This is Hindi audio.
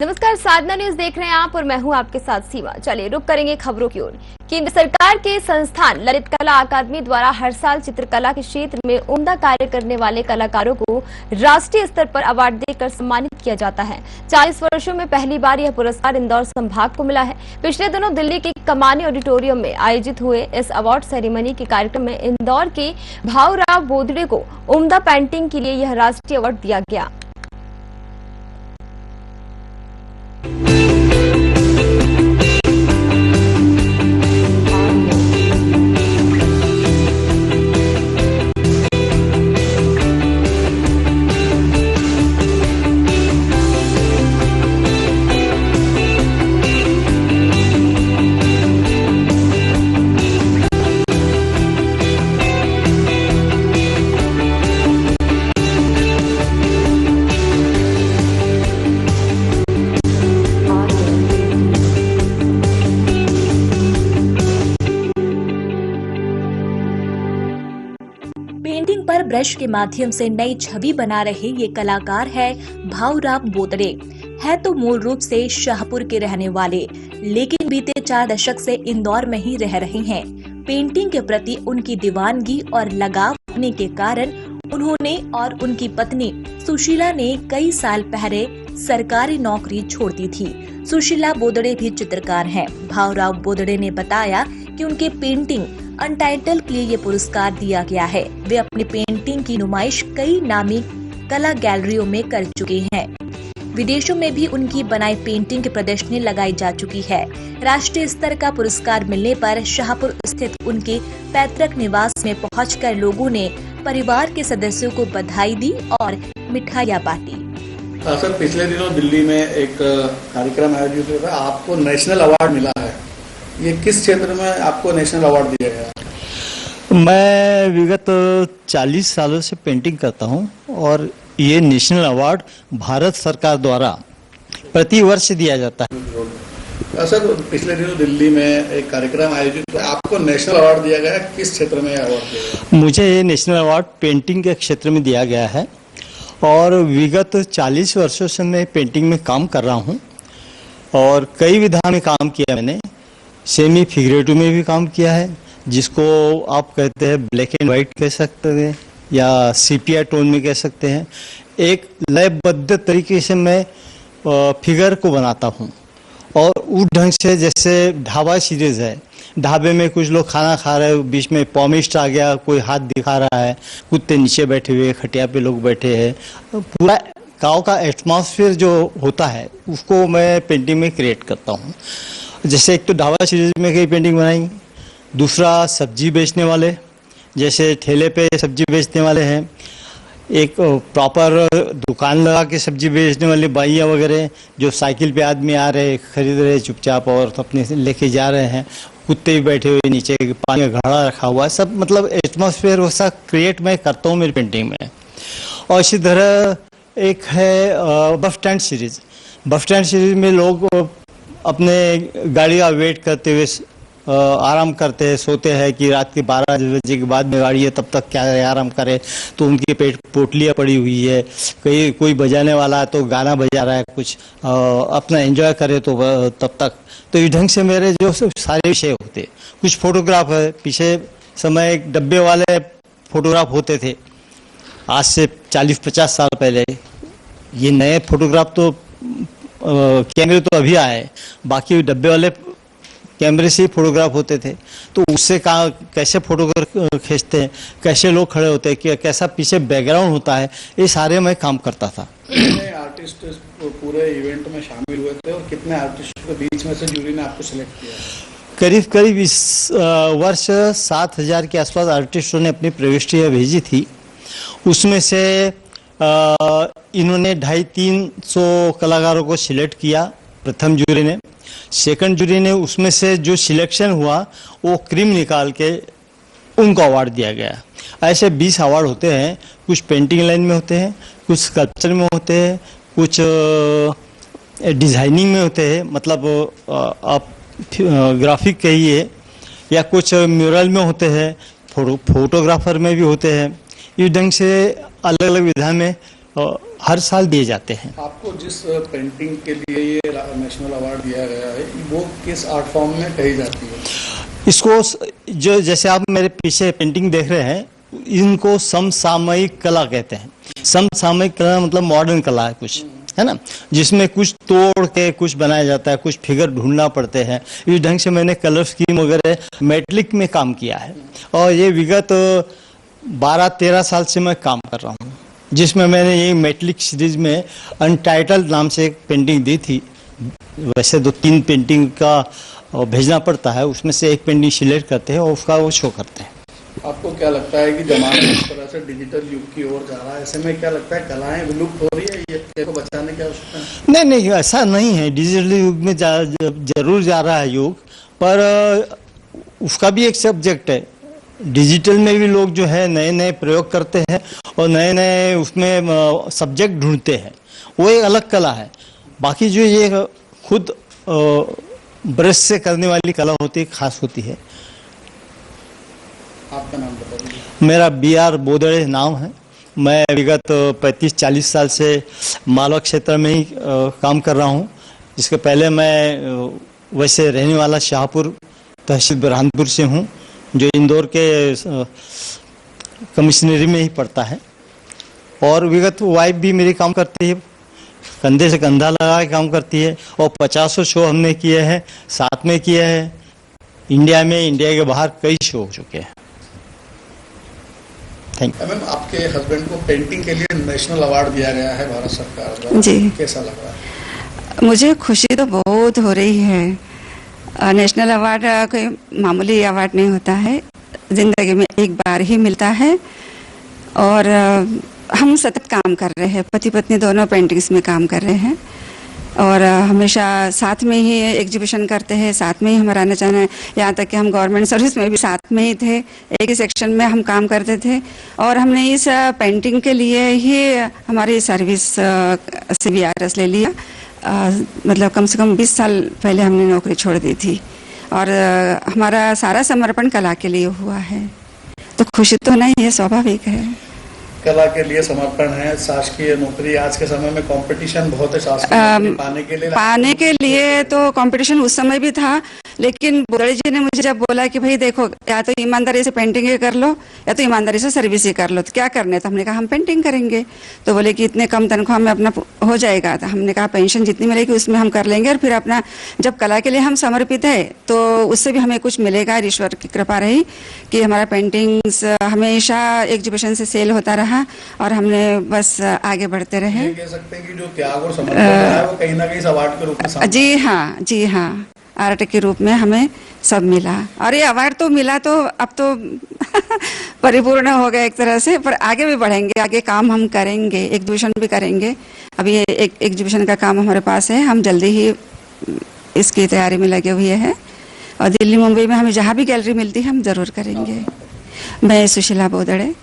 नमस्कार, साधना न्यूज देख रहे हैं आप और मैं हूं आपके साथ सीमा। चलिए रुक करेंगे खबरों की ओर। केंद्र सरकार के संस्थान ललित कला अकादमी द्वारा हर साल चित्रकला के क्षेत्र में उम्दा कार्य करने वाले कलाकारों को राष्ट्रीय स्तर पर अवार्ड देकर सम्मानित किया जाता है। 40 वर्षों में पहली बार यह पुरस्कार इंदौर संभाग को मिला है। पिछले दिनों दिल्ली के कमानी ऑडिटोरियम में आयोजित हुए इस अवार्ड सेरेमनी के कार्यक्रम में इंदौर के भाऊराव बोदड़े को उम्दा पेंटिंग के लिए यह राष्ट्रीय अवार्ड दिया गया। पेंटिंग पर ब्रश के माध्यम से नई छवि बना रहे ये कलाकार है भाऊराव बोदड़े। है तो मूल रूप से शाहपुर के रहने वाले, लेकिन बीते 4 दशक से इंदौर में ही रह रहे हैं। पेंटिंग के प्रति उनकी दीवानगी और लगाव होने के कारण उन्होंने और उनकी पत्नी सुशीला ने कई साल पहले सरकारी नौकरी छोड़ दी थी। सुशीला बोदड़े भी चित्रकार हैं। भाऊराव बोदड़े ने बताया कि उनके पेंटिंग अनटाइटल के लिए ये पुरस्कार दिया गया है। वे अपनी पेंटिंग की नुमाइश कई नामी कला गैलरियों में कर चुके हैं। विदेशों में भी उनकी बनाई पेंटिंग की प्रदर्शनी लगाई जा चुकी है। राष्ट्रीय स्तर का पुरस्कार मिलने पर शाहपुर स्थित उनके पैतृक निवास में पहुंचकर लोगों ने परिवार के सदस्यों को बधाई दी और मिठाइयाँ बांटी। सर, पिछले दिनों दिल्ली में एक कार्यक्रम आयोजित हुआ था, आपको नेशनल अवार्ड मिला है। ये किस क्षेत्र में आपको नेशनल अवार्ड दिया गया? मैं विगत 40 सालों से पेंटिंग करता हूं और ये नेशनल अवार्ड भारत सरकार द्वारा प्रति वर्ष दिया जाता है। सर, पिछले दिनों दिल्ली में एक कार्यक्रम आयोजित हुआ, आपको नेशनल अवार्ड दिया गया। किस क्षेत्र में अवार्ड दिया गया? मुझे ये नेशनल अवार्ड पेंटिंग के क्षेत्र में दिया गया है और विगत 40 वर्षों से मैं पेंटिंग में काम कर रहा हूँ और कई विधा में काम किया मैंने। सेमी फिगरेटिव में भी काम किया है, जिसको आप कहते हैं ब्लैक एंड वाइट कह सकते हैं या सीपिया टोन में कह सकते हैं। एक लयबद्ध तरीके से मैं फिगर को बनाता हूँ और उस ढंग से, जैसे ढाबा सीरीज है, ढाबे में कुछ लोग खाना खा रहे हैं, बीच में पॉमिस्ट आ गया, कोई हाथ दिखा रहा है, कुत्ते नीचे बैठे हुए, खटिया पे लोग बैठे हैं, पूरा गाँव का एटमॉस्फेयर जो होता है उसको मैं पेंटिंग में क्रिएट करता हूँ। जैसे एक तो ढाबा सीरीज में कई पेंटिंग बनाई, दूसरा सब्जी बेचने वाले, जैसे ठेले पे सब्जी बेचने वाले हैं, एक प्रॉपर दुकान लगा के सब्जी बेचने वाले बाइयाँ वगैरह, जो साइकिल पे आदमी आ रहे खरीद रहे चुपचाप और अपने लेके जा रहे हैं, कुत्ते भी बैठे हुए नीचे, पानी का घड़ा रखा हुआ है, सब मतलब एटमॉस्फेयर वैसा क्रिएट मैं करता हूँ मेरी पेंटिंग में। और इसी तरह एक है bus stand series. Bus stand series में लोग अपने गाड़ी का वेट करते हुए आराम करते हैं, सोते हैं कि रात के 12 बजे के बाद में गाड़ी है, तब तक क्या आराम करे, तो उनकी पोटलियाँ पड़ी हुई है, कोई बजाने वाला है तो गाना बजा रहा है, कुछ अपना एंजॉय करे तो तब तक। तो इस ढंग से मेरे जो सारे विषय होते। कुछ फोटोग्राफ है, पीछे समय एक डब्बे वाले फोटोग्राफ होते थे, आज से 40-50 साल पहले। ये नए फोटोग्राफ तो कैमरे तो अभी आए, बाकी डब्बे वाले कैमरे से ही फोटोग्राफ होते थे। तो उससे कैसे फोटोग्राफ खींचते हैं, कैसे लोग खड़े होते हैं, कैसा पीछे बैकग्राउंड होता है, ये सारे मैं काम करता था। कितने आर्टिस्ट पूरे इवेंट में शामिल हुए थे और कितने आर्टिस्ट के बीच में से जूरी ने आपको सिलेक्ट किया? करीब इस वर्ष 7000 के आसपास आर्टिस्टों ने अपनी प्रविष्टियाँ भेजी थी। उसमें से इन्होंने 250-300 कलाकारों को सिलेक्ट किया प्रथम जूरी ने। सेकंड जूरी ने उसमें से जो सिलेक्शन हुआ वो क्रीम निकाल के उनको अवार्ड दिया गया। ऐसे 20 अवार्ड होते हैं, कुछ पेंटिंग लाइन में होते हैं, कुछ स्कल्पचर में होते हैं, कुछ डिज़ाइनिंग में होते हैं, मतलब आप ग्राफिक कहिए, या कुछ म्यूरल में होते हैं, फोटोग्राफर में भी होते हैं। इस ढंग से अलग अलग विधा में हर साल दिए जाते हैं। आपको जिस पेंटिंग के लिए ये नेशनल अवार्ड दिया गया है वो किस आर्ट फॉर्म में कही जाती है? इसको जो जैसे आप मेरे पीछे पेंटिंग देख रहे हैं, इनको समसामयिक कला कहते हैं। समसामयिक कला मतलब मॉडर्न कला है कुछ, है ना, जिसमें कुछ तोड़ के कुछ बनाया जाता है, कुछ फिगर ढूंढना पड़ते हैं। इस ढंग से मैंने कलर स्कीम वगैरह मेटलिक में काम किया है और ये विगत 12-13 साल से मैं काम कर रहा हूँ, जिसमें मैंने ये मेटलिक सीरीज में अनटाइटल्ड नाम से एक पेंटिंग दी थी। वैसे 2-3 पेंटिंग का भेजना पड़ता है, उसमें से एक पेंटिंग सिलेक्ट करते हैं और उसका वो शो करते हैं। आपको क्या लगता है कि जमाना इस तरह से डिजिटल युग की ओर जा रहा है, ऐसे में क्या लगता है कलाएं विलुप्त हो रही है, ये को बचाने की आवश्यकता है? नहीं नहीं, ऐसा नहीं है। डिजिटल युग में जरूर जा रहा है युग, पर उसका भी एक सब्जेक्ट है। डिजिटल में भी लोग जो है नए नए प्रयोग करते हैं और नए नए उसमें सब्जेक्ट ढूंढते हैं, वो एक अलग कला है। बाकी जो ये खुद ब्रश से करने वाली कला होती है, खास होती है। आपका नाम बता दीजिए। मेरा BR बोदड़े नाम है। मैं विगत 35-40 साल से मालवा क्षेत्र में ही काम कर रहा हूँ। इसके पहले मैं वैसे रहने वाला शाहपुर तहसील बुरहानपुर से हूँ, जो इंदौर के कमिश्नरी में ही पड़ता है। और विगत वाइफ भी मेरी काम करती है, कंधे से कंधा लगा के काम करती है और 50 शो हमने किए हैं, साथ में किए हैं। इंडिया में, इंडिया के बाहर कई शो हो चुके हैं। Thank you. मैम, आपके हस्बैंड को पेंटिंग के लिए नेशनल अवार्ड दिया गया है भारत सरकार द्वारा, जी, कैसा लग रहा है? मुझे खुशी तो बहुत हो रही है। नेशनल अवार्ड कोई मामूली अवार्ड नहीं होता है, जिंदगी में एक बार ही मिलता है। और हम सतत काम कर रहे हैं, पति पत्नी दोनों पेंटिंग्स में काम कर रहे हैं और हमेशा साथ में ही एग्जीबिशन करते हैं, साथ में ही हमारा आना जाना है। यहाँ तक कि हम गवर्नमेंट सर्विस में भी साथ में ही थे, एक ही सेक्शन में हम काम करते थे। और हमने इस पेंटिंग के लिए ही हमारी सर्विस CVRS ले लिया। मतलब कम से कम 20 साल पहले हमने नौकरी छोड़ दी थी और हमारा सारा समर्पण कला के लिए हुआ है, तो खुशी तो नहीं है, स्वाभाविक है। कला के लिए समर्पण है। शासकीय नौकरी, आज के समय में कंपटीशन बहुत है शासकीय नौकरी पाने के लिए तो कंपटीशन उस समय भी था, लेकिन बोदड़े जी ने मुझे जब बोला कि भाई देखो, या तो ईमानदारी से पेंटिंग कर लो या तो ईमानदारी से सर्विस ही कर लो, तो क्या करना है? तो हमने कहा हम पेंटिंग करेंगे। तो बोले कि इतने कम तनख्वाह में अपना हो जाएगा। तो हमने कहा पेंशन जितनी मिलेगी उसमें हम कर लेंगे और फिर अपना जब कला के लिए हम समर्पित है तो उससे भी हमें कुछ मिलेगा। ईश्वर की कृपा रही कि हमारा पेंटिंग्स हमेशा एग्जीबिशन से सेल होता रहा और हमने बस आगे बढ़ते रहे। ये कह सकते हैं कि जो त्याग और समर्पण है वो कहीं ना कहीं अवार्ड के रूप में जी हाँ, आर्ट के रूप में हमें सब मिला। और ये अवार्ड तो मिला तो अब तो परिपूर्ण हो गया एक तरह से, पर आगे भी बढ़ेंगे, आगे काम हम करेंगे, एग्जीबिशन भी करेंगे। अभी एक एग्जीबिशन का काम हमारे पास है, हम जल्दी ही इसकी तैयारी में लगे हुए हैं और दिल्ली मुंबई में हमें जहाँ भी गैलरी मिलती है हम जरूर करेंगे। मैं सुशीला बोदड़े।